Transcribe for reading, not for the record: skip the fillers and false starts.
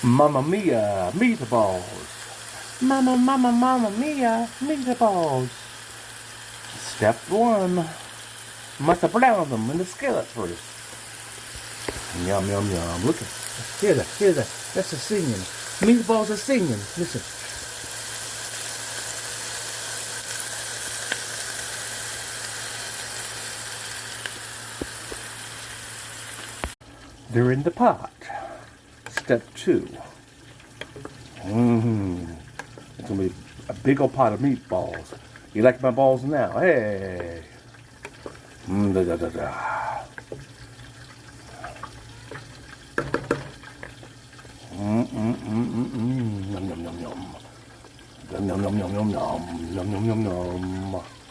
Mamma mia, meatballs. Mamma mia, meatballs. Step one. Must brown them in the skillet first. Yum, yum, yum. Look at hear that, hear that. That's the singing. Meatballs are singing. Listen. They're in the pot. Step two. It's gonna be a big old pot of meatballs. You like my balls now? Hey. Da, da, da, da. Yum, yum, yum, yum. Yum, yum, yum, yum, yum, yum, yum, yum, yum, yum, yum.